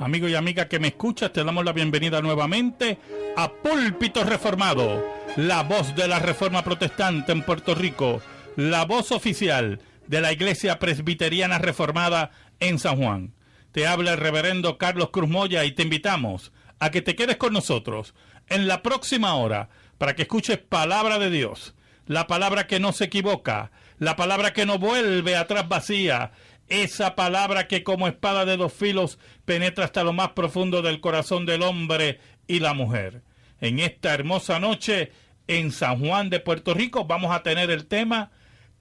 Amigo y amiga que me escuchas, te damos la bienvenida nuevamente a Púlpito Reformado, la voz de la Reforma Protestante en Puerto Rico, la voz oficial de la Iglesia Presbiteriana Reformada en San Juan. Te habla el reverendo Carlos Cruz Moya y te invitamos a que te quedes con nosotros en la próxima hora para que escuches palabra de Dios, la palabra que no se equivoca, la palabra que no vuelve atrás vacía, esa palabra que como espada de dos filos penetra hasta lo más profundo del corazón del hombre y la mujer. En esta hermosa noche en San Juan de Puerto Rico vamos a tener el tema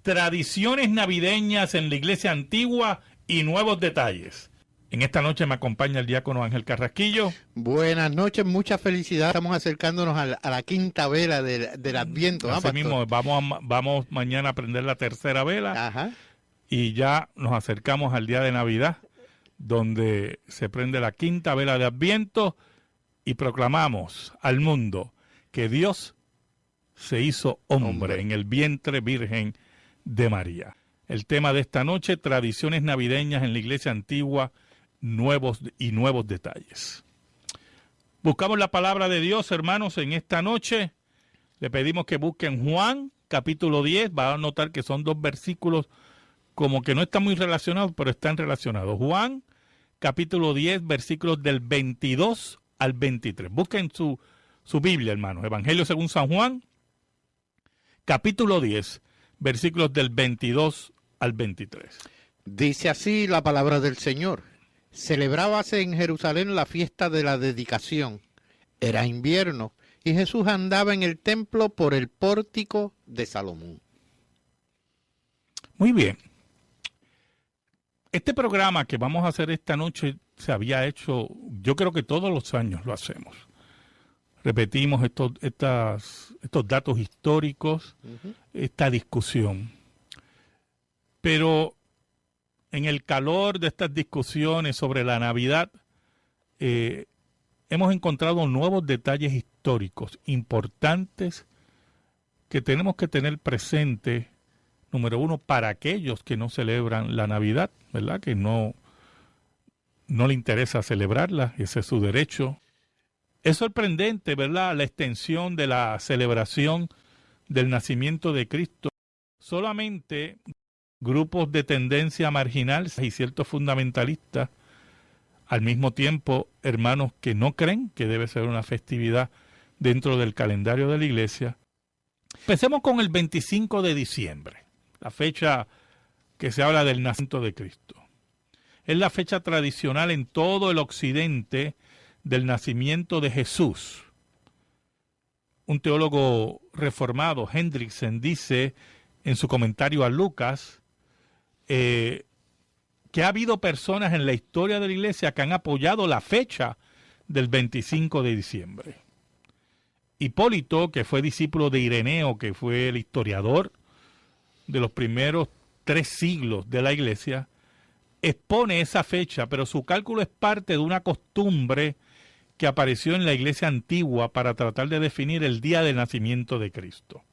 Tradiciones navideñas en la iglesia antigua y nuevos detalles. En esta noche me acompaña el diácono Ángel Carrasquillo. Buenas noches, mucha felicidad. Estamos acercándonos a la quinta vela del Adviento. Así mismo, vamos mañana a prender la tercera vela. Ajá. Y ya nos acercamos al día de Navidad, donde se prende la quinta vela de Adviento y proclamamos al mundo que Dios se hizo hombre en el vientre virgen de María. El tema de esta noche, tradiciones navideñas en la iglesia antigua, nuevos detalles. Buscamos la palabra de Dios, hermanos, en esta noche. Le pedimos que busquen Juan, capítulo 10. Va a notar que son dos versículos como que no están muy relacionados, pero están relacionados. Juan, capítulo 10, versículos del 22 al 23. Busquen su Biblia, hermanos. Evangelio según San Juan, capítulo 10, versículos del 22 al 23. Dice así la palabra del Señor. Celebrábase en Jerusalén la fiesta de la dedicación. Era invierno y Jesús andaba en el templo por el pórtico de Salomón. Muy bien. Este programa que vamos a hacer esta noche se había hecho, yo creo que todos los años lo hacemos. Repetimos estos datos históricos, esta discusión. Pero en el calor de estas discusiones sobre la Navidad, hemos encontrado nuevos detalles históricos importantes que tenemos que tener presente. Número uno, para aquellos que no celebran la Navidad, ¿verdad? Que no le interesa celebrarla, ese es su derecho. Es sorprendente, ¿verdad?, la extensión de la celebración del nacimiento de Cristo. Solamente grupos de tendencia marginal y ciertos fundamentalistas, al mismo tiempo, hermanos que no creen que debe ser una festividad dentro del calendario de la iglesia. Empecemos con el 25 de diciembre. La fecha que se habla del nacimiento de Cristo. Es la fecha tradicional en todo el occidente del nacimiento de Jesús. Un teólogo reformado, Hendrickson, dice en su comentario a Lucas que ha habido personas en la historia de la iglesia que han apoyado la fecha del 25 de diciembre. Hipólito, que fue discípulo de Ireneo, que fue el historiador de los primeros 3 siglos de la iglesia, expone esa fecha, pero su cálculo es parte de una costumbre que apareció en la iglesia antigua para tratar de definir el día del nacimiento de Cristo.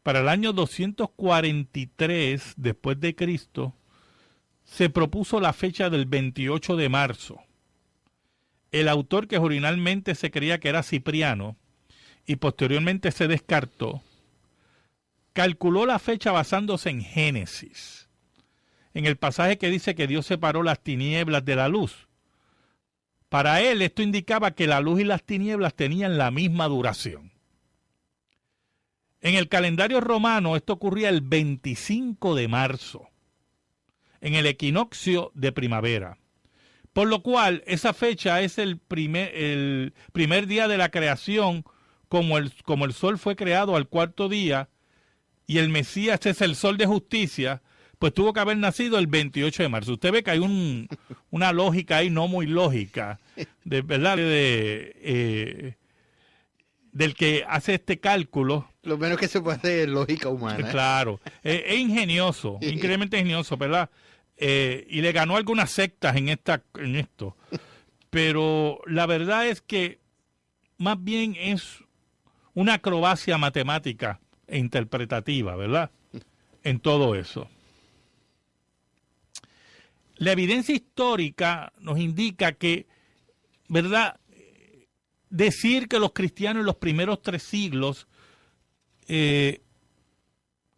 Para el año 243 después de Cristo, se propuso la fecha del 28 de marzo. El autor, que originalmente se creía que era Cipriano y posteriormente se descartó, calculó la fecha basándose en Génesis, en el pasaje que dice que Dios separó las tinieblas de la luz. Para él esto indicaba que la luz y las tinieblas tenían la misma duración. En el calendario romano esto ocurría el 25 de marzo, en el equinoccio de primavera, por lo cual esa fecha es el primer día de la creación, como el sol fue creado al 4º día, y el Mesías es el sol de justicia, pues tuvo que haber nacido el 28 de marzo. Usted ve que hay una lógica ahí no muy lógica, ¿verdad? Del que hace este cálculo. Lo menos que se puede hacer es lógica humana. Claro, es ingenioso, increíblemente ingenioso, ¿verdad? Y le ganó algunas sectas en esto. Pero la verdad es que más bien es una acrobacia matemática e interpretativa, ¿verdad? En todo eso. La evidencia histórica nos indica que, ¿verdad?, decir que los cristianos en los primeros 3 siglos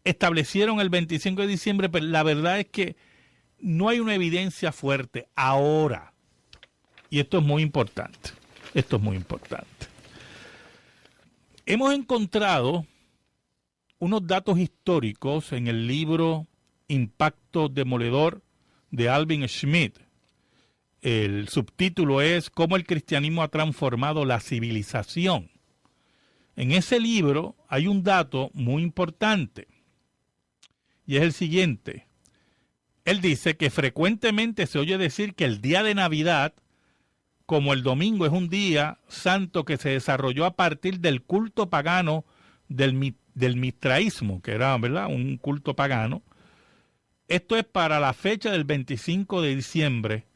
establecieron el 25 de diciembre, pero la verdad es que no hay una evidencia fuerte ahora. Y esto es muy importante. Esto es muy importante. Hemos encontrado unos datos históricos en el libro Impacto Demoledor de Alvin Schmidt. El subtítulo es ¿Cómo el cristianismo ha transformado la civilización? En ese libro hay un dato muy importante y es el siguiente. Él dice que frecuentemente se oye decir que el día de Navidad, como el domingo es un día santo que se desarrolló a partir del culto pagano del mitraísmo, que era, ¿verdad?, un culto pagano. Esto es para la fecha del 25 de diciembre.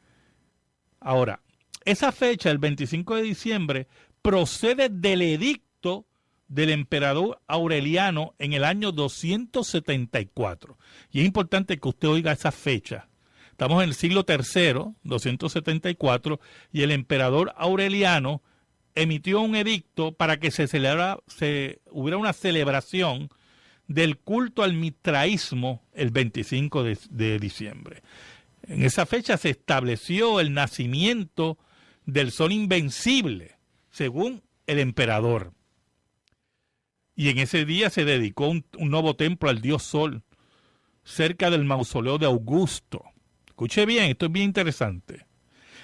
Ahora, esa fecha, el 25 de diciembre, procede del edicto del emperador Aureliano en el año 274. Y es importante que usted oiga esa fecha. Estamos en el siglo III, 274, y el emperador Aureliano emitió un edicto para que hubiera una celebración del culto al mitraísmo el 25 de diciembre. En esa fecha se estableció el nacimiento del sol invencible, según el emperador. Y en ese día se dedicó un nuevo templo al dios Sol, cerca del mausoleo de Augusto. Escuche bien, esto es bien interesante.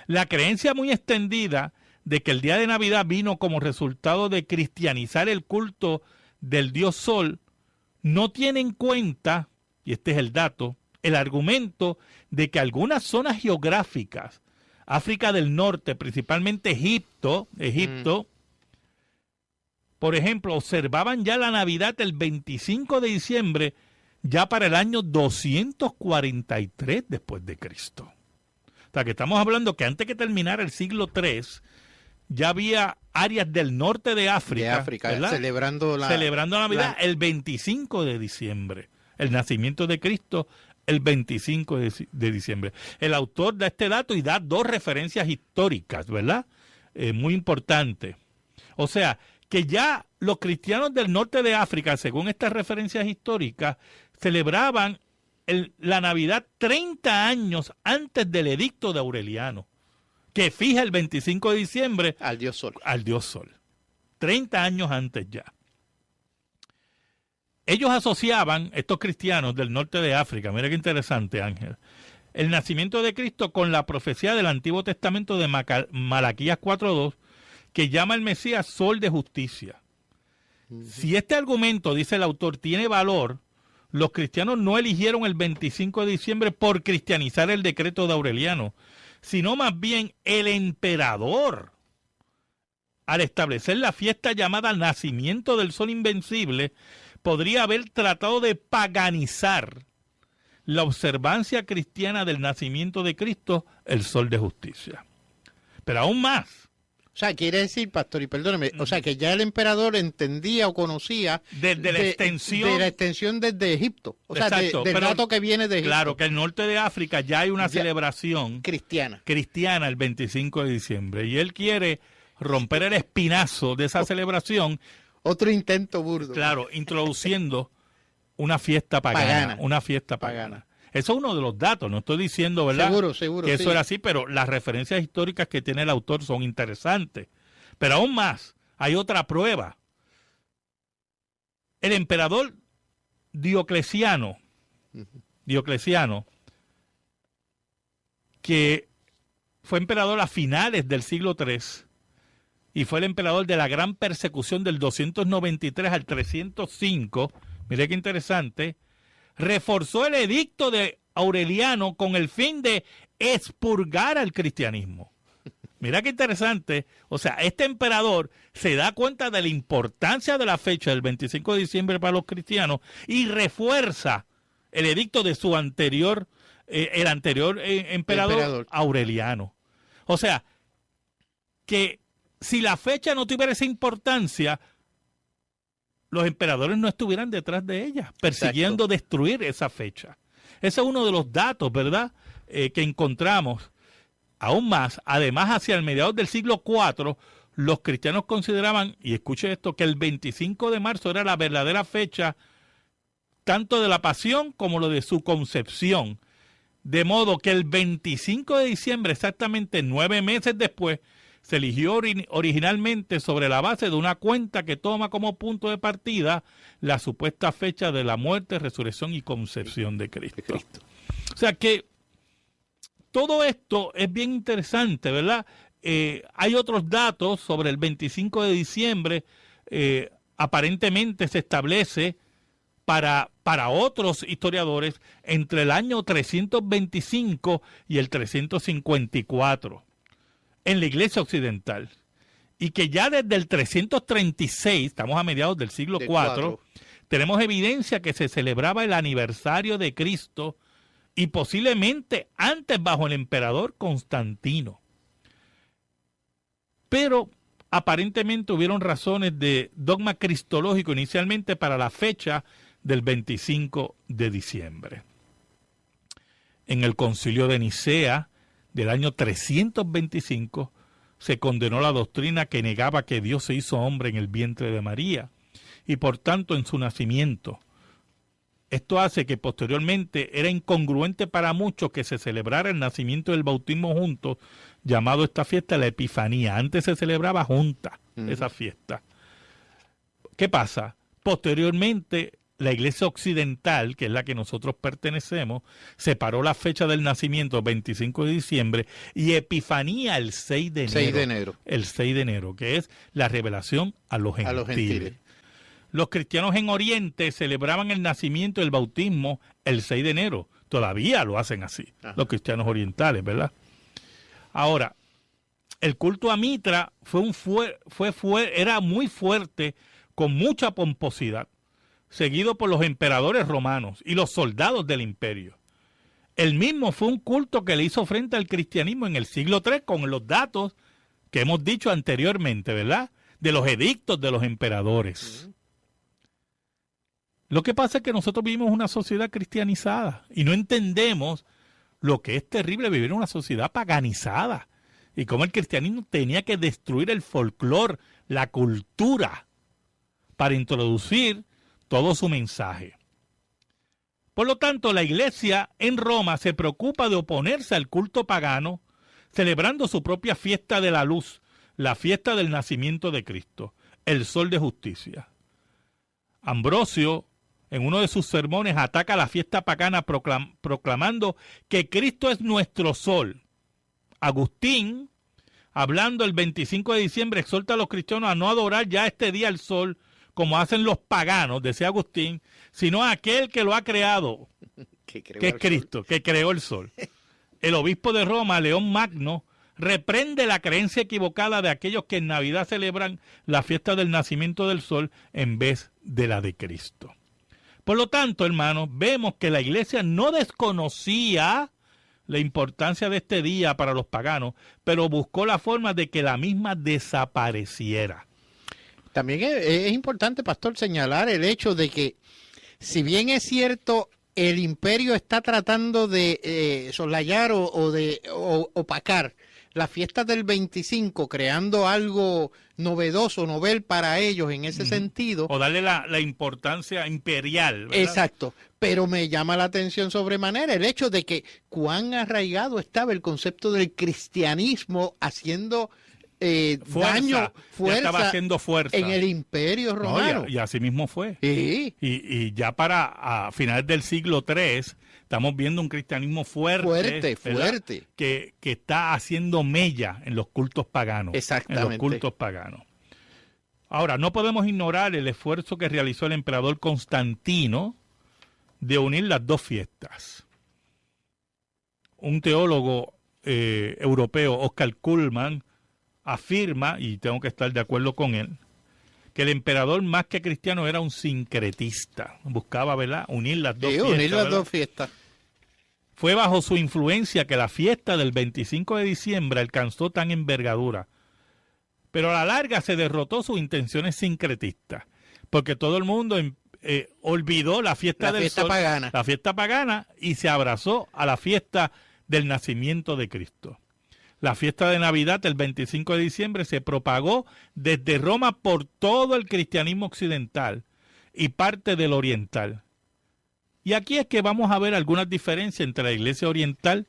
La creencia muy extendida de que el día de Navidad vino como resultado de cristianizar el culto del dios Sol no tiene en cuenta, y este es el dato, el argumento de que algunas zonas geográficas, África del Norte, principalmente Egipto, por ejemplo, observaban ya la Navidad el 25 de diciembre, ya para el año 243 después de Cristo. O sea, que estamos hablando que antes que terminara el siglo III, ya había áreas del norte de África, celebrando la Navidad el 25 de diciembre. El nacimiento de Cristo el 25 de diciembre. El autor da este dato y da 2 referencias históricas, ¿verdad? Muy importante. O sea, que ya los cristianos del norte de África, según estas referencias históricas, celebraban la Navidad 30 años antes del edicto de Aureliano, que fija el 25 de diciembre al dios Sol. 30 años antes ya. Ellos asociaban, estos cristianos del norte de África, mira qué interesante, Ángel, el nacimiento de Cristo con la profecía del Antiguo Testamento de Malaquías 4.2, que llama al Mesías Sol de Justicia. Si este argumento, dice el autor, tiene valor, los cristianos no eligieron el 25 de diciembre por cristianizar el decreto de Aureliano, sino más bien el emperador, al establecer la fiesta llamada Nacimiento del Sol Invencible, podría haber tratado de paganizar la observancia cristiana del nacimiento de Cristo, el Sol de Justicia. Pero aún más. O sea, quiere decir, pastor, y perdóneme, o sea, que ya el emperador entendía o conocía de la extensión desde Egipto. O sea, exacto, del dato que viene de Egipto. Claro, que el norte de África ya hay una celebración cristiana el 25 de diciembre. Y él quiere romper el espinazo de esa celebración. Otro intento burdo. Claro, introduciendo una fiesta pagana. Una fiesta pagana. Eso es uno de los datos, no estoy diciendo, ¿verdad?, seguro, que eso era así, pero las referencias históricas que tiene el autor son interesantes. Pero aún más, hay otra prueba. El emperador Diocleciano, que fue emperador a finales del siglo III y fue el emperador de la gran persecución del 293 al 305, mire qué interesante, reforzó el edicto de Aureliano con el fin de expurgar al cristianismo. Mira qué interesante. O sea, este emperador se da cuenta de la importancia de la fecha del 25 de diciembre para los cristianos y refuerza el edicto de su anterior, el anterior emperador Aureliano. O sea, que si la fecha no tuviera esa importancia, los emperadores no estuvieran detrás de ella, persiguiendo destruir esa fecha. Ese es uno de los datos, ¿verdad?, que encontramos aún más, además hacia el mediados del siglo IV, los cristianos consideraban, y escuche esto, que el 25 de marzo era la verdadera fecha tanto de la pasión como lo de su concepción. De modo que el 25 de diciembre, exactamente 9 meses después, se eligió originalmente sobre la base de una cuenta que toma como punto de partida la supuesta fecha de la muerte, resurrección y concepción de Cristo. O sea que todo esto es bien interesante, ¿verdad? Hay otros datos sobre el 25 de diciembre. Aparentemente se establece para otros historiadores entre el año 325 y el 354 en la Iglesia Occidental, y que ya desde el 336, estamos a mediados del siglo IV, tenemos evidencia que se celebraba el aniversario de Cristo, y posiblemente antes bajo el emperador Constantino. Pero aparentemente hubieron razones de dogma cristológico inicialmente para la fecha del 25 de diciembre. En el Concilio de Nicea del año 325 se condenó la doctrina que negaba que Dios se hizo hombre en el vientre de María y por tanto en su nacimiento. Esto hace que posteriormente era incongruente para muchos que se celebrara el nacimiento y el bautismo juntos, llamado esta fiesta la Epifanía. Antes se celebraba junta esa fiesta. ¿Qué pasa? Posteriormente la Iglesia Occidental, que es la que nosotros pertenecemos, separó la fecha del nacimiento, 25 de diciembre, y Epifanía el 6 de enero. 6 de enero. El 6 de enero, que es la revelación a los gentiles. Los cristianos en Oriente celebraban el nacimiento y el bautismo el 6 de enero. Todavía lo hacen así, los cristianos orientales, ¿verdad? Ahora, el culto a Mitra era muy fuerte, con mucha pomposidad, seguido por los emperadores romanos y los soldados del imperio. El mismo fue un culto que le hizo frente al cristianismo en el siglo III, con los datos que hemos dicho anteriormente, ¿verdad? De los edictos de los emperadores. Lo que pasa es que nosotros vivimos una sociedad cristianizada y no entendemos lo que es terrible vivir en una sociedad paganizada y cómo el cristianismo tenía que destruir el folclore, la cultura, para introducir todo su mensaje. Por lo tanto, la Iglesia en Roma se preocupa de oponerse al culto pagano, celebrando su propia fiesta de la luz, la fiesta del nacimiento de Cristo, el sol de justicia. Ambrosio, en uno de sus sermones, ataca la fiesta pagana proclamando que Cristo es nuestro sol. Agustín, hablando el 25 de diciembre, exhorta a los cristianos a no adorar ya este día el sol, como hacen los paganos, decía Agustín, sino a aquel que lo ha creado, que es Cristo, que creó el sol. El obispo de Roma, León Magno, reprende la creencia equivocada de aquellos que en Navidad celebran la fiesta del nacimiento del sol en vez de la de Cristo. Por lo tanto, hermanos, vemos que la Iglesia no desconocía la importancia de este día para los paganos, pero buscó la forma de que la misma desapareciera. También es importante, pastor, señalar el hecho de que, si bien es cierto, el imperio está tratando de soslayar o de opacar las fiestas del 25, creando algo novedoso, novel para ellos en ese sentido. O darle la importancia imperial, ¿verdad? Exacto. Pero me llama la atención sobremanera el hecho de que cuán arraigado estaba el cristianismo haciendo fuerza estaba haciendo fuerza en el imperio romano. No, y así mismo fue. Sí. Y ya a finales del siglo III estamos viendo un cristianismo fuerte, que está haciendo mella en los cultos paganos. Exactamente. En los cultos paganos. Ahora, no podemos ignorar el esfuerzo que realizó el emperador Constantino de unir las dos fiestas. Un teólogo europeo, Oscar Cullmann, afirma, y tengo que estar de acuerdo con él, que el emperador más que cristiano era un sincretista. Buscaba, ¿verdad?, unir las dos fiestas. Unir las dos fiestas. Fue bajo su influencia que la fiesta del 25 de diciembre alcanzó tan envergadura. Pero a la larga se derrotó sus intenciones sincretistas, porque todo el mundo olvidó la fiesta del sol, pagana. la fiesta pagana, y se abrazó a la fiesta del nacimiento de Cristo. La fiesta de Navidad, el 25 de diciembre, se propagó desde Roma por todo el cristianismo occidental y parte del oriental. Y aquí es que vamos a ver algunas diferencias entre la iglesia oriental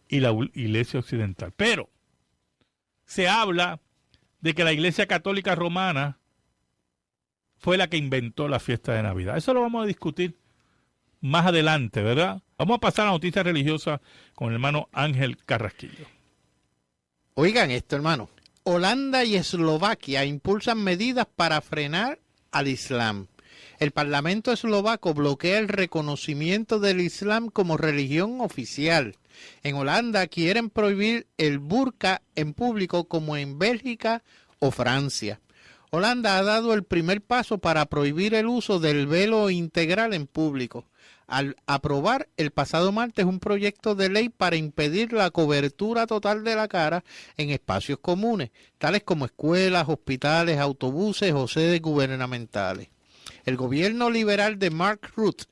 y la iglesia occidental. Pero se habla de que la iglesia católica romana fue la que inventó la fiesta de Navidad. Eso lo vamos a discutir más adelante, ¿verdad? Vamos a pasar a la noticia religiosa con el hermano Ángel Carrasquillo. Oigan esto, hermano. Holanda y Eslovaquia impulsan medidas para frenar al Islam. El Parlamento eslovaco bloquea el reconocimiento del Islam como religión oficial. En Holanda quieren prohibir el burka en público como en Bélgica o Francia. Holanda ha dado el primer paso para prohibir el uso del velo integral en público, al aprobar el pasado martes un proyecto de ley para impedir la cobertura total de la cara en espacios comunes, tales como escuelas, hospitales, autobuses o sedes gubernamentales. El gobierno liberal de Mark Rutte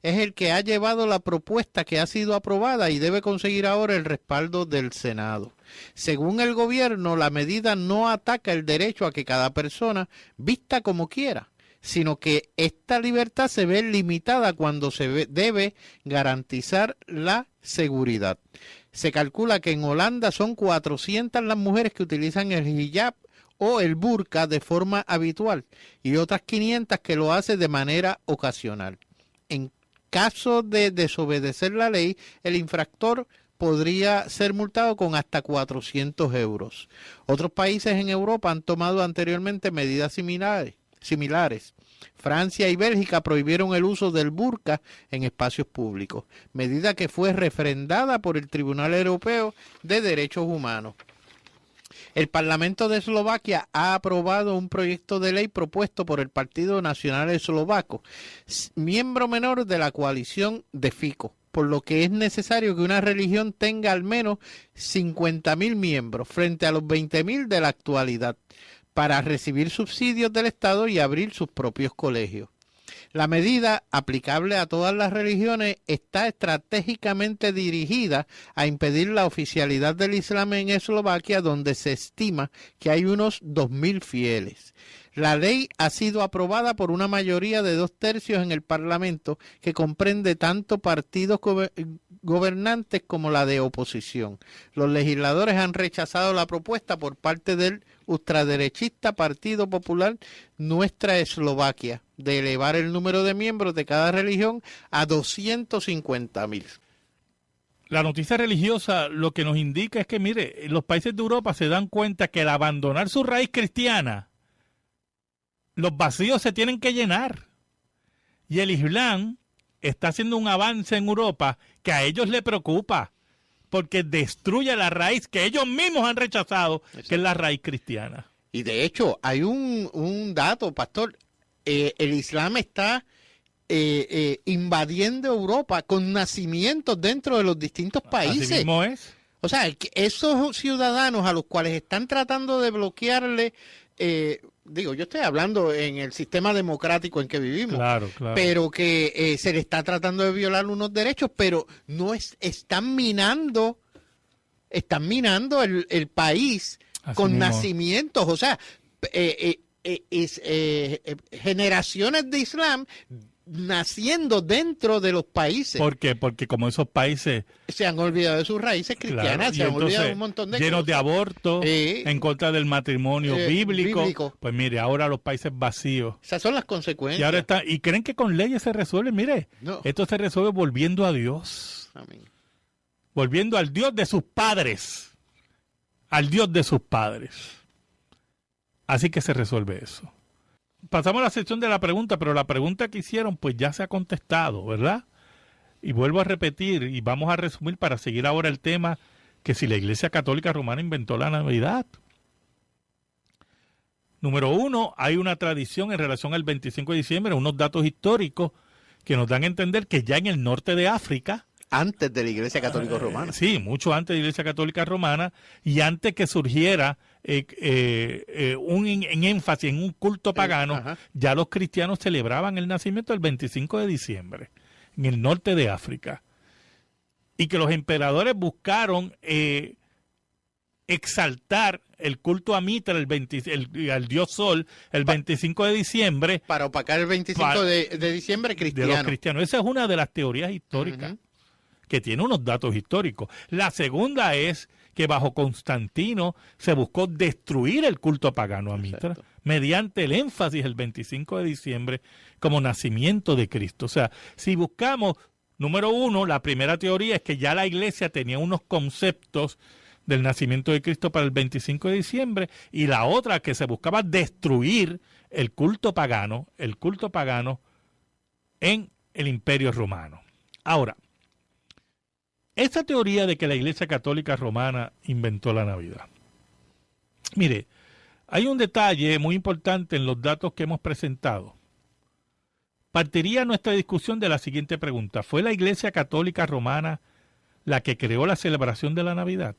es el que ha llevado la propuesta que ha sido aprobada y debe conseguir ahora el respaldo del Senado. Según el gobierno, la medida no ataca el derecho a que cada persona vista como quiera, sino que esta libertad se ve limitada cuando debe garantizar la seguridad. Se calcula que en Holanda son 400 las mujeres que utilizan el hijab o el burka de forma habitual y otras 500 que lo hacen de manera ocasional. En caso de desobedecer la ley, el infractor podría ser multado con hasta 400 euros. Otros países en Europa han tomado anteriormente medidas similares. Francia y Bélgica prohibieron el uso del burka en espacios públicos, medida que fue refrendada por el Tribunal Europeo de Derechos Humanos. El Parlamento de Eslovaquia ha aprobado un proyecto de ley propuesto por el Partido Nacional Eslovaco, miembro menor de la coalición de Fico, por lo que es necesario que una religión tenga al menos 50.000 miembros frente a los 20.000 de la actualidad para recibir subsidios del Estado y abrir sus propios colegios. La medida, aplicable a todas las religiones, está estratégicamente dirigida a impedir la oficialidad del Islam en Eslovaquia, donde se estima que hay unos 2.000 fieles. La ley ha sido aprobada por una mayoría de 2/3 en el Parlamento, que comprende tanto partidos gobernantes como la de oposición. Los legisladores han rechazado la propuesta por parte del ultraderechista Partido Popular Nuestra Eslovaquia de elevar el número de miembros de cada religión a 250.000. La noticia religiosa lo que nos indica es que, mire, los países de Europa se dan cuenta que al abandonar su raíz cristiana, los vacíos se tienen que llenar. Y el Islam está haciendo un avance en Europa que a ellos les preocupa, porque destruye la raíz que ellos mismos han rechazado, exacto, que es la raíz cristiana. Y de hecho, hay un dato, pastor. El Islam está invadiendo Europa con nacimientos dentro de los distintos países. Así mismo es. O sea, esos ciudadanos a los cuales están tratando de bloquearle, yo estoy hablando en el sistema democrático en que vivimos, claro. Pero que se le está tratando de violar unos derechos, pero no están minando el país así con mismo. Nacimientos, o sea, generaciones de Islam naciendo dentro de los países. ¿Por qué? Porque como esos países se han olvidado de sus raíces cristianas, claro, se han olvidado de un montón de llenos cosas. De aborto, en contra del matrimonio bíblico. Pues mire, ahora los países vacíos. Esas son las consecuencias. Y ahora y creen que con leyes se resuelve. Mire, no. Esto se resuelve volviendo a Dios. Amén. Volviendo al Dios de sus padres. Al Dios de sus padres. Así que se resuelve eso. Pasamos a la sección de la pregunta, pero la pregunta que hicieron pues ya se ha contestado, ¿verdad? Y vuelvo a repetir y vamos a resumir para seguir ahora el tema que si la Iglesia Católica Romana inventó la Navidad. Número 1, hay una tradición en relación al 25 de diciembre, unos datos históricos que nos dan a entender que ya en el norte de África, antes de la Iglesia Católica Romana. Sí, mucho antes de la Iglesia Católica Romana y antes que surgiera un énfasis en un culto pagano, ya los cristianos celebraban el nacimiento el 25 de diciembre en el norte de África. y que los emperadores buscaron exaltar el culto a Mitra, al dios Sol, el 25 de diciembre. Para opacar el 25 de diciembre cristiano. De los cristianos. Esa es una de las teorías históricas, que tiene unos datos históricos. La segunda es que bajo Constantino se buscó destruir el culto pagano a Mitra, mediante el énfasis el 25 de diciembre como nacimiento de Cristo. O sea, si buscamos, número uno, la primera teoría es que ya la iglesia tenía unos conceptos del nacimiento de Cristo para el 25 de diciembre, y la otra que se buscaba destruir el culto pagano en el Imperio Romano. Ahora, esta teoría de que la Iglesia Católica Romana inventó la Navidad. Mire, hay un detalle muy importante en los datos que hemos presentado. Partiría nuestra discusión de la siguiente pregunta: ¿fue la Iglesia Católica Romana la que creó la celebración de la Navidad?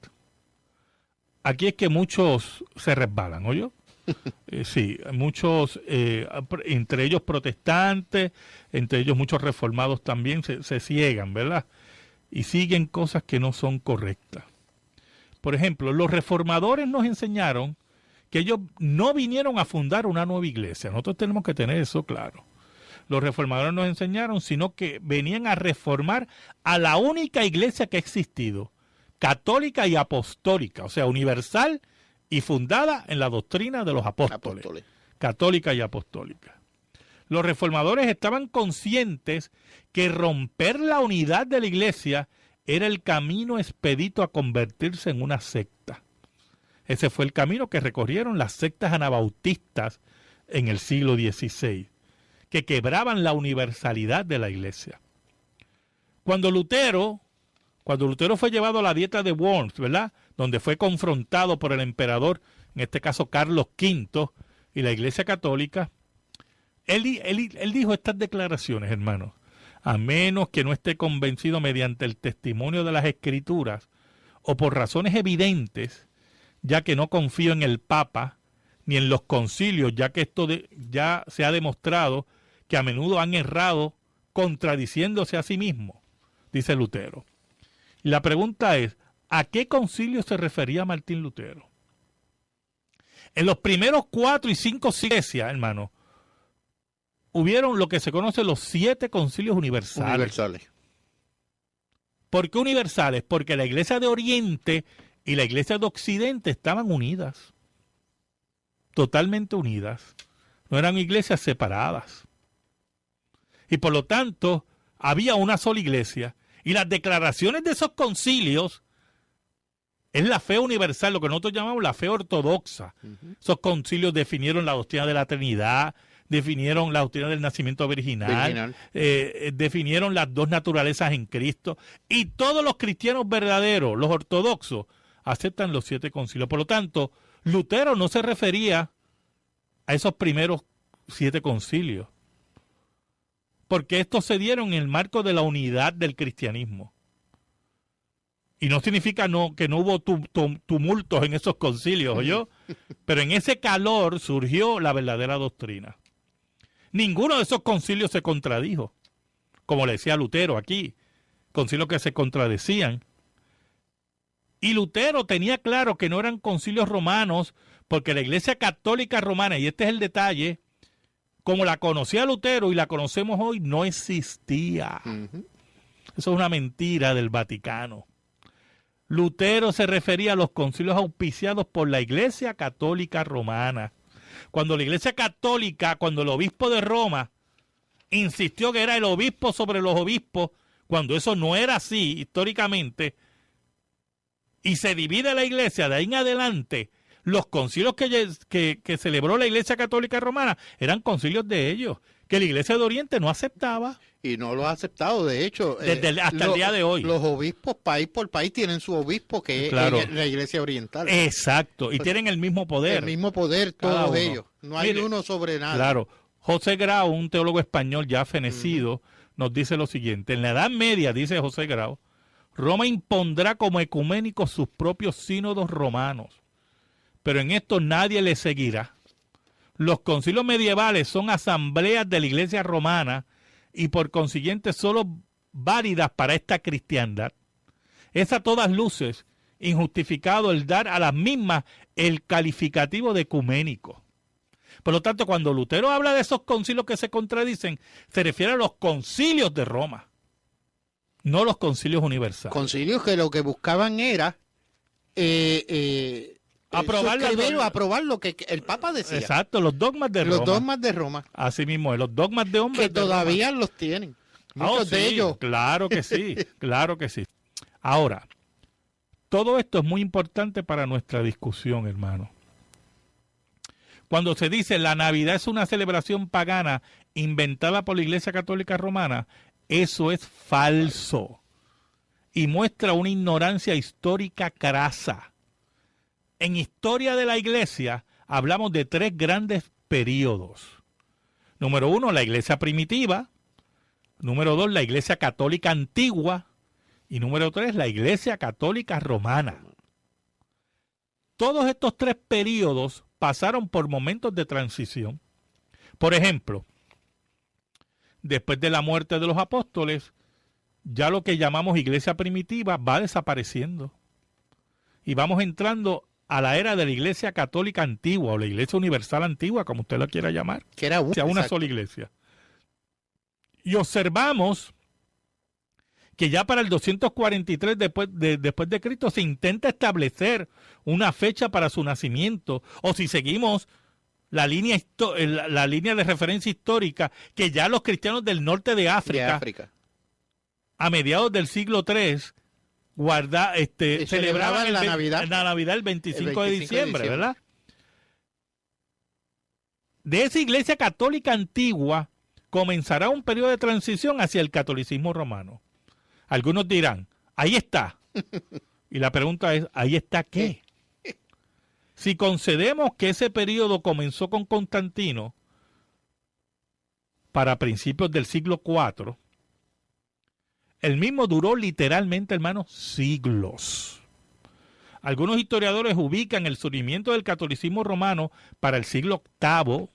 Aquí es que muchos se resbalan, ¿oyó? Sí, muchos, entre ellos protestantes, entre ellos muchos reformados también, se ciegan, ¿verdad? Y siguen cosas que no son correctas. Por ejemplo, los reformadores nos enseñaron que ellos no vinieron a fundar una nueva iglesia. Nosotros tenemos que tener eso claro. Los reformadores nos enseñaron, sino que venían a reformar a la única iglesia que ha existido, católica y apostólica, o sea, universal y fundada en la doctrina de los apóstoles. Católica y apostólica. Los reformadores estaban conscientes que romper la unidad de la iglesia era el camino expedito a convertirse en una secta. Ese fue el camino que recorrieron las sectas anabautistas en el siglo XVI, que quebraban la universalidad de la iglesia. Cuando Lutero fue llevado a la dieta de Worms, ¿verdad?, donde fue confrontado por el emperador, en este caso Carlos V, y la Iglesia Católica, él dijo estas declaraciones, hermanos: a menos que no esté convencido mediante el testimonio de las Escrituras o por razones evidentes, ya que no confío en el Papa ni en los concilios, ya que ya se ha demostrado que a menudo han errado contradiciéndose a sí mismos, dice Lutero. Y la pregunta es, ¿a qué concilio se refería Martín Lutero? En los primeros 4 y 5 iglesias, hermano, hubieron lo que se conoce los 7 concilios universales. ¿Por qué universales? Porque la iglesia de Oriente y la iglesia de Occidente estaban unidas, totalmente unidas. No eran iglesias separadas. Y por lo tanto, había una sola iglesia. Y las declaraciones de esos concilios es la fe universal, lo que nosotros llamamos la fe ortodoxa. Esos concilios definieron la doctrina de la Trinidad, definieron la doctrina del nacimiento virginal. Definieron las 2 naturalezas en Cristo. Y todos los cristianos verdaderos, los ortodoxos, aceptan los 7 concilios. Por lo tanto, Lutero no se refería a esos primeros 7 concilios, porque estos se dieron en el marco de la unidad del cristianismo. Y no significa que no hubo tumultos en esos concilios, ¿oyó? Pero en ese calor surgió la verdadera doctrina. Ninguno de esos concilios se contradijo, como le decía Lutero aquí, concilios que se contradecían. Y Lutero tenía claro que no eran concilios romanos, porque la Iglesia Católica Romana, y este es el detalle, como la conocía Lutero y la conocemos hoy, no existía. Eso es una mentira del Vaticano. Lutero se refería a los concilios auspiciados por la Iglesia Católica Romana. Cuando la Iglesia Católica, cuando el obispo de Roma insistió que era el obispo sobre los obispos, cuando eso no era así históricamente, y se divide la Iglesia de ahí en adelante, los concilios que celebró la Iglesia Católica Romana eran concilios de ellos, que la Iglesia de Oriente no aceptaba. Y no lo ha aceptado, de hecho. Hasta el día de hoy. Los obispos, país por país, tienen su obispo, que claro, es la Iglesia Oriental. Exacto, y tienen el mismo poder. El mismo poder, todos ellos. No hay uno sobre nada. Claro. José Grau, un teólogo español ya fenecido, nos dice lo siguiente: en la Edad Media, dice José Grau, Roma impondrá como ecuménicos sus propios sínodos romanos, pero en esto nadie le seguirá. Los concilios medievales son asambleas de la Iglesia romana y por consiguiente solo válidas para esta cristiandad. Es a todas luces injustificado el dar a las mismas el calificativo de ecuménico. Por lo tanto, cuando Lutero habla de esos concilios que se contradicen, se refiere a los concilios de Roma, no los concilios universales. Concilios que lo que buscaban era aprobar lo que el Papa decía. Exacto, los dogmas de Roma. Los dogmas de Roma. Así mismo, los dogmas de hombres que todavía los tienen. Muchos de ellos. Claro que sí, claro que sí. Ahora, todo esto es muy importante para nuestra discusión, hermano. Cuando se dice la Navidad es una celebración pagana inventada por la Iglesia Católica Romana, eso es falso y muestra una ignorancia histórica crasa. En historia de la Iglesia hablamos de 3 grandes periodos. Número 1, la Iglesia primitiva. Número 2, la Iglesia Católica antigua. Y número 3, la Iglesia Católica Romana. Todos estos 3 periodos pasaron por momentos de transición. Por ejemplo, después de la muerte de los apóstoles, ya lo que llamamos Iglesia primitiva va desapareciendo. Y vamos entrando a la era de la Iglesia Católica antigua o la Iglesia Universal antigua, como usted la quiera llamar. Que era una sola iglesia. Y observamos que ya para el 243 después de Cristo se intenta establecer una fecha para su nacimiento, o si seguimos la línea de referencia histórica, que ya los cristianos del norte de África. A mediados del siglo III celebraban la Navidad el 25 de diciembre, ¿verdad? De esa iglesia católica antigua comenzará un periodo de transición hacia el catolicismo romano. Algunos dirán, ahí está. Y la pregunta es, ¿ahí está qué? Si concedemos que ese periodo comenzó con Constantino para principios del siglo IV, el mismo duró literalmente, hermanos, siglos. Algunos historiadores ubican el surgimiento del catolicismo romano para el siglo VIII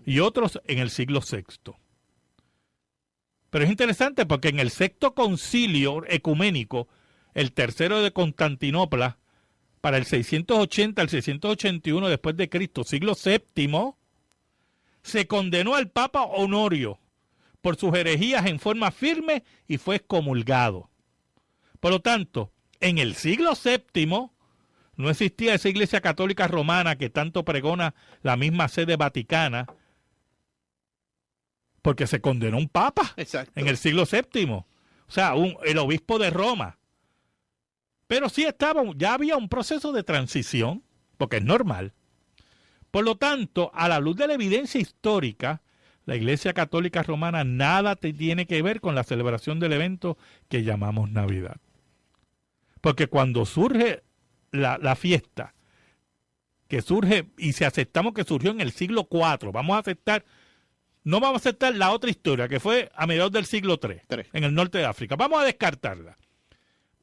y otros en el siglo VI. Pero es interesante porque en el sexto concilio ecuménico, el tercero de Constantinopla, para el 680 al 681 después de Cristo, siglo VII, se condenó al Papa Honorio por sus herejías en forma firme y fue excomulgado. Por lo tanto, en el siglo VII no existía esa iglesia católica romana que tanto pregona la misma sede vaticana, porque se condenó un papa. Exacto. En el siglo VII. O sea, el obispo de Roma. Pero sí ya había un proceso de transición, porque es normal. Por lo tanto, a la luz de la evidencia histórica, la Iglesia Católica Romana nada tiene que ver con la celebración del evento que llamamos Navidad. Porque cuando surge la fiesta, que surge, y si aceptamos que surgió en el siglo IV, no vamos a aceptar la otra historia, que fue a mediados del siglo III, en el norte de África. Vamos a descartarla.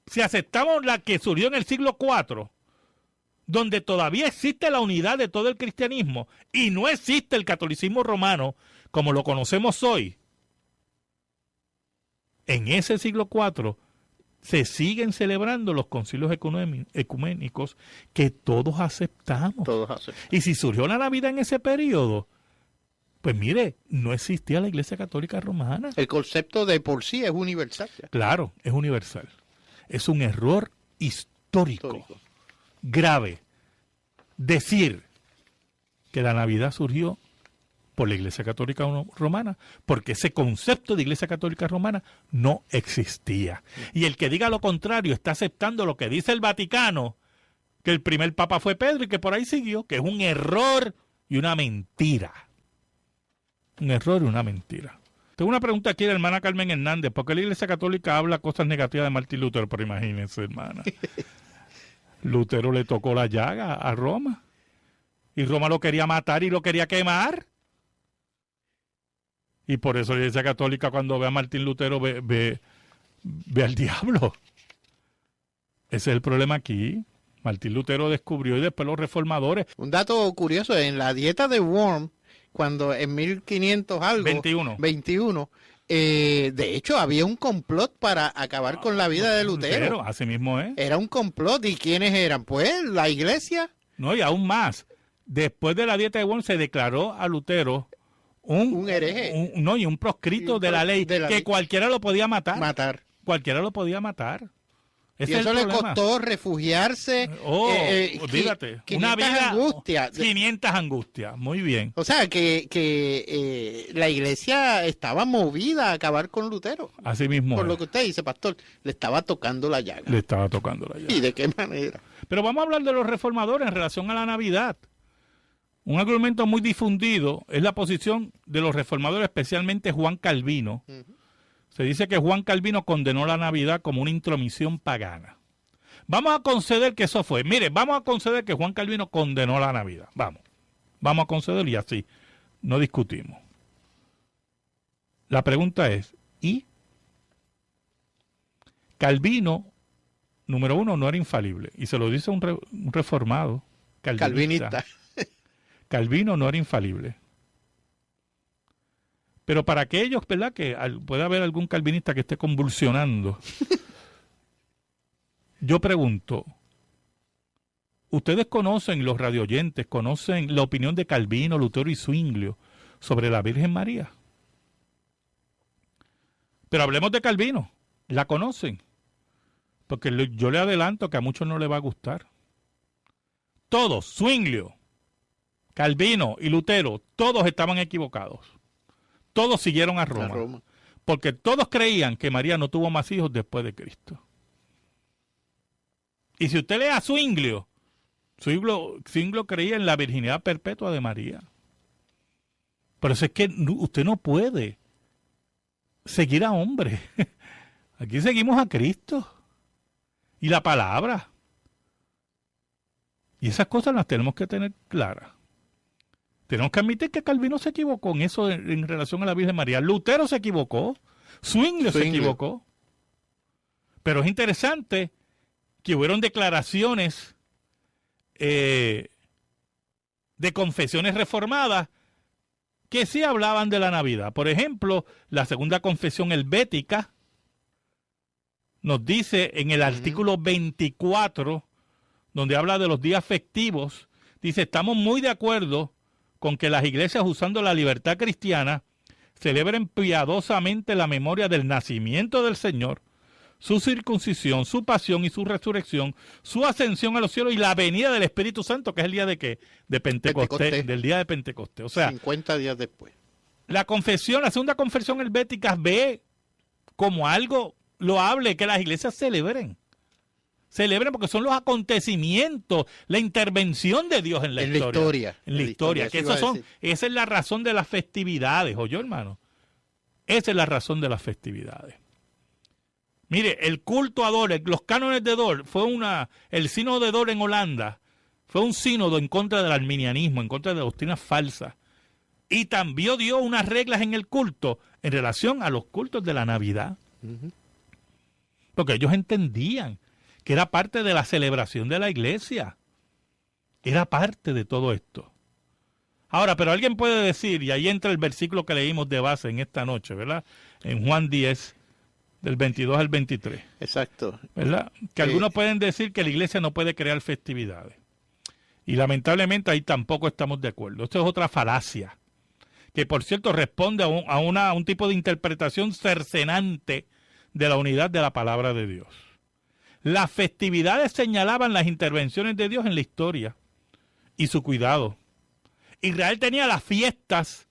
Si aceptamos la que surgió en el siglo IV, donde todavía existe la unidad de todo el cristianismo y no existe el catolicismo romano como lo conocemos hoy, en ese siglo IV se siguen celebrando los concilios ecuménicos que todos aceptamos. Y si surgió la Navidad en ese periodo, pues mire, no existía la Iglesia Católica Romana. El concepto de por sí es universal. Claro, es universal. Es un error histórico. Grave decir que la Navidad surgió por la Iglesia Católica Romana, porque ese concepto de Iglesia Católica Romana no existía. Y el que diga lo contrario está aceptando lo que dice el Vaticano, que el primer papa fue Pedro y que por ahí siguió, que es un error y una mentira. Un error y una mentira. Tengo una pregunta aquí de la hermana Carmen Hernández. ¿Por qué la Iglesia Católica habla cosas negativas de Martín Lutero? Pero imagínense, hermana. Lutero le tocó la llaga a Roma. Y Roma lo quería matar y lo quería quemar. Y por eso la Iglesia Católica, cuando ve a Martín Lutero, ve al diablo. Ese es el problema aquí. Martín Lutero descubrió y después los reformadores. Un dato curioso, en la dieta de Worm, cuando en 1500 algo, 21, De hecho, había un complot para acabar con la vida de Lutero. Así mismo es. Era un complot. ¿Y quiénes eran? Pues la iglesia. No, y aún más. Después de la dieta de Worms se declaró a Lutero un hereje. Y un proscrito de la ley, que cualquiera lo podía matar. Cualquiera lo podía matar. Y eso le costó refugiarse. Olvídate. Una vida. 500 angustias. Muy bien. O sea, que la iglesia estaba movida a acabar con Lutero. Así mismo. Por lo que usted dice, pastor, le estaba tocando la llaga. Le estaba tocando la llaga. ¿Y de qué manera? Pero vamos a hablar de los reformadores en relación a la Navidad. Un argumento muy difundido es la posición de los reformadores, especialmente Juan Calvino. Se dice que Juan Calvino condenó la Navidad como una intromisión pagana. Vamos a conceder que eso fue. Mire, vamos a conceder que Juan Calvino condenó la Navidad. Vamos a conceder y así. No discutimos. La pregunta es, ¿y? Calvino, número uno, no era infalible. Y se lo dice un reformado. Calvinista. Calvino no era infalible. Pero para aquellos, ¿verdad?, que puede haber algún calvinista que esté convulsionando, yo pregunto, ¿ustedes conocen, los radioyentes, conocen la opinión de Calvino, Lutero y Zwinglio sobre la Virgen María? Pero hablemos de Calvino, ¿la conocen? Porque yo le adelanto que a muchos no le va a gustar. Todos, Zwinglio, Calvino y Lutero, todos estaban equivocados. Todos siguieron a Roma. Porque todos creían que María no tuvo más hijos después de Cristo. Y si usted lee a Zwinglio creía en la virginidad perpetua de María. Pero eso es que usted no puede seguir a hombres. Aquí seguimos a Cristo y la palabra. Y esas cosas las tenemos que tener claras. Tenemos que admitir que Calvino se equivocó en eso en relación a la Virgen María. Lutero se equivocó. Zwinglio se equivocó. Pero es interesante que hubieron declaraciones de confesiones reformadas que sí hablaban de la Navidad. Por ejemplo, la segunda confesión helvética nos dice en el artículo 24, donde habla de los días festivos, dice, estamos muy de acuerdo con que las iglesias, usando la libertad cristiana, celebren piadosamente la memoria del nacimiento del Señor, su circuncisión, su pasión y su resurrección, su ascensión a los cielos y la venida del Espíritu Santo, que es el día de ¿qué? De Pentecostés, del día de Pentecostés. O sea, 50 días después. La segunda confesión helvética ve como algo loable que las iglesias celebren. Celebren porque son los acontecimientos, la intervención de Dios en la historia. En la historia. Que esa es la razón de las festividades, ¿oyó, hermano? Esa es la razón de las festividades. Mire, el culto a Dort, los cánones de Dort, el sínodo de Dort en Holanda, fue un sínodo en contra del arminianismo, en contra de doctrinas falsas. Y también dio unas reglas en el culto en relación a los cultos de la Navidad. Porque ellos entendían que era parte de la celebración de la iglesia. Era parte de todo esto. Ahora, pero alguien puede decir, y ahí entra el versículo que leímos de base en esta noche, ¿verdad? En Juan 10, del 22 al 23. Exacto. ¿Verdad? Que algunos pueden decir que la iglesia no puede crear festividades. Y lamentablemente ahí tampoco estamos de acuerdo. Esto es otra falacia, que por cierto responde a un tipo de interpretación cercenante de la unidad de la palabra de Dios. Las festividades señalaban las intervenciones de Dios en la historia y su cuidado. Israel tenía las fiestas,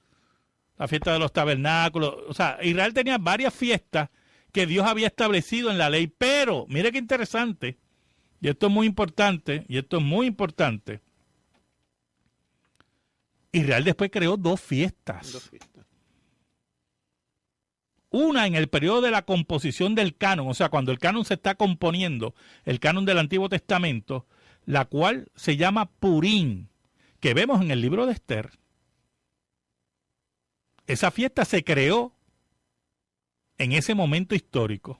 la fiesta de los tabernáculos, o sea, Israel tenía varias fiestas que Dios había establecido en la ley, pero, mire qué interesante, y esto es muy importante, Israel después creó dos fiestas. Una en el periodo de la composición del canon, o sea, cuando el canon se está componiendo, el canon del Antiguo Testamento, la cual se llama Purim, que vemos en el libro de Esther. Esa fiesta se creó en ese momento histórico.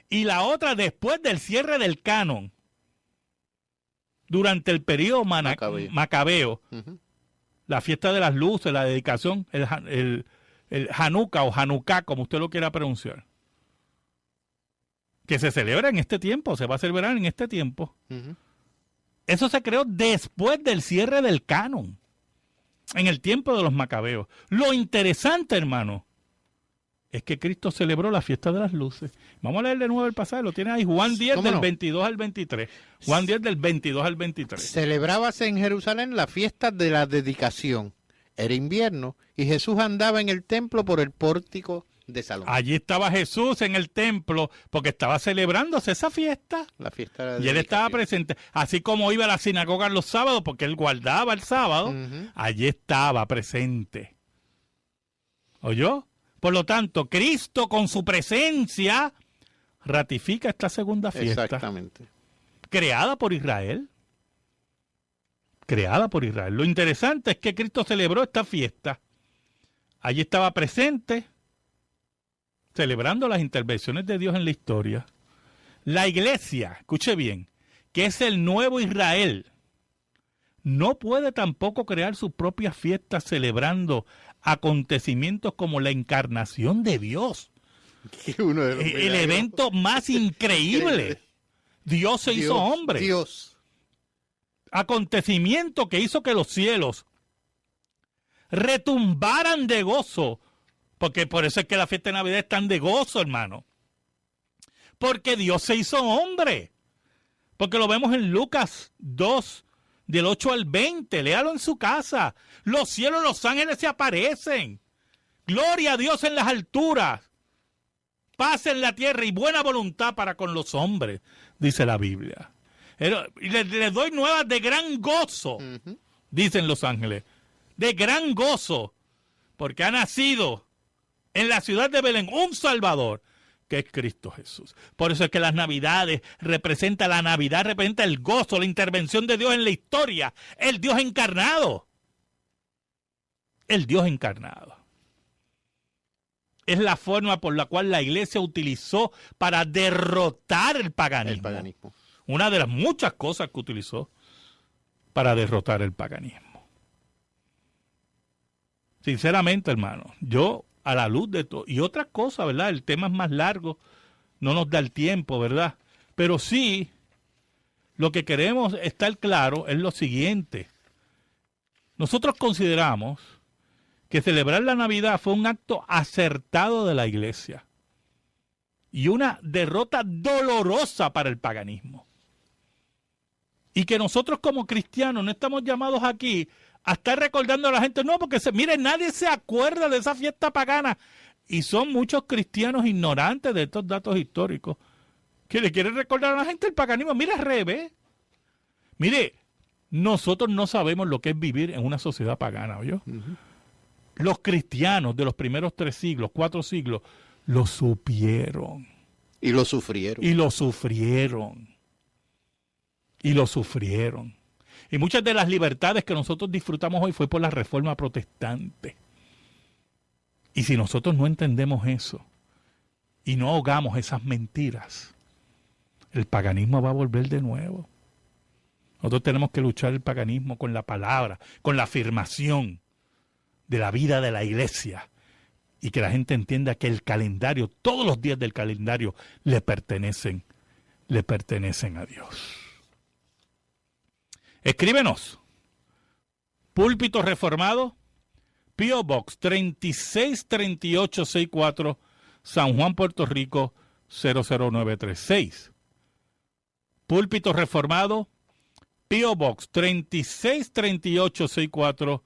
Y la otra después del cierre del canon, durante el periodo macabeo, la fiesta de las luces, la dedicación, el el Hanukkah o Hanukkah, como usted lo quiera pronunciar, que se celebra en este tiempo, se va a celebrar en este tiempo. Eso se creó después del cierre del canon, en el tiempo de los macabeos. Lo interesante, hermano, es que Cristo celebró la fiesta de las luces. Vamos a leer de nuevo el pasaje, lo tiene ahí, Juan 10 del 22 al 23. Juan 10 del 22 al 23. Celebrábase en Jerusalén la fiesta de la dedicación. Era invierno y Jesús andaba en el templo por el pórtico de Salomón. Allí estaba Jesús en el templo porque estaba celebrándose esa fiesta. La fiesta de la y él estaba presente. Así como iba a la sinagoga los sábados porque él guardaba el sábado, allí estaba presente. ¿Oyó? Por lo tanto, Cristo con su presencia ratifica esta segunda fiesta. Exactamente. Creada por Israel. Creada por Israel. Lo interesante es que Cristo celebró esta fiesta. Allí estaba presente, celebrando las intervenciones de Dios en la historia. La iglesia, escuche bien, que es el nuevo Israel, no puede tampoco crear sus propias fiestas celebrando acontecimientos como la encarnación de Dios. El evento más increíble. Dios se hizo hombre. Dios. Acontecimiento que hizo que los cielos retumbaran de gozo. Porque por eso es que la fiesta de Navidad es tan de gozo, hermano. Porque Dios se hizo hombre. Porque lo vemos en Lucas 2, del 8 al 20. Léalo en su casa. Los cielos, los ángeles se aparecen. Gloria a Dios en las alturas. Paz en la tierra y buena voluntad para con los hombres, dice la Biblia. Y les doy nuevas de gran gozo, dicen los ángeles. De gran gozo. Porque ha nacido en la ciudad de Belén un Salvador, que es Cristo Jesús. Por eso es que las Navidades representa el gozo, la intervención de Dios en la historia, el Dios encarnado. El Dios encarnado. Es la forma por la cual la iglesia utilizó para derrotar el paganismo. Una de las muchas cosas que utilizó para derrotar el paganismo. Sinceramente, hermano, yo a la luz de todo, y otras cosas, ¿verdad? El tema es más largo, no nos da el tiempo, ¿verdad? Pero sí, lo que queremos estar claro es lo siguiente. Nosotros consideramos que celebrar la Navidad fue un acto acertado de la iglesia y una derrota dolorosa para el paganismo. Y que nosotros como cristianos no estamos llamados aquí a estar recordando a la gente, no, porque miren, nadie se acuerda de esa fiesta pagana. Y son muchos cristianos ignorantes de estos datos históricos que le quieren recordar a la gente el paganismo. Mire, al revés. Mire, nosotros no sabemos lo que es vivir en una sociedad pagana, ¿oyó? Los cristianos de los primeros 3 siglos, 4 siglos, lo supieron. Y lo sufrieron. Y lo sufrieron. Y lo sufrieron. Y muchas de las libertades que nosotros disfrutamos hoy fue por la Reforma Protestante. Y si nosotros no entendemos eso y no ahogamos esas mentiras, el paganismo va a volver de nuevo. Nosotros tenemos que luchar el paganismo con la palabra, con la afirmación de la vida de la iglesia. Y que la gente entienda que el calendario, todos los días del calendario, le pertenecen a Dios. Escríbenos. Púlpito Reformado, P.O. Box 363864, San Juan, Puerto Rico 00936. Púlpito Reformado, P.O. Box 363864,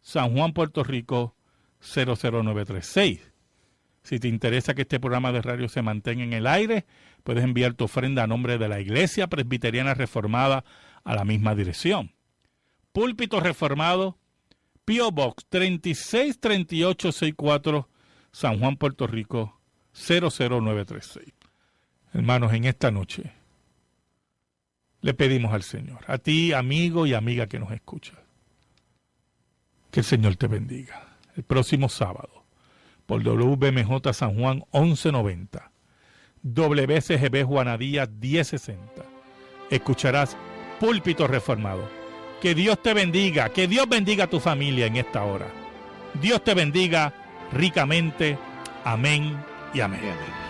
San Juan, Puerto Rico 00936. Si te interesa que este programa de radio se mantenga en el aire, puedes enviar tu ofrenda a nombre de la Iglesia Presbiteriana Reformada a la misma dirección. Púlpito Reformado, P.O. Box 363864, San Juan, Puerto Rico 00936. Hermanos, en esta noche le pedimos al Señor, a ti, amigo y amiga que nos escucha, que el Señor te bendiga. El próximo sábado, por WBMJ San Juan 1190, WCGB Juanadía 1060, escucharás Púlpito Reformado. Que Dios te bendiga, que Dios bendiga a tu familia en esta hora. Dios te bendiga ricamente. Amén y amén. Amén.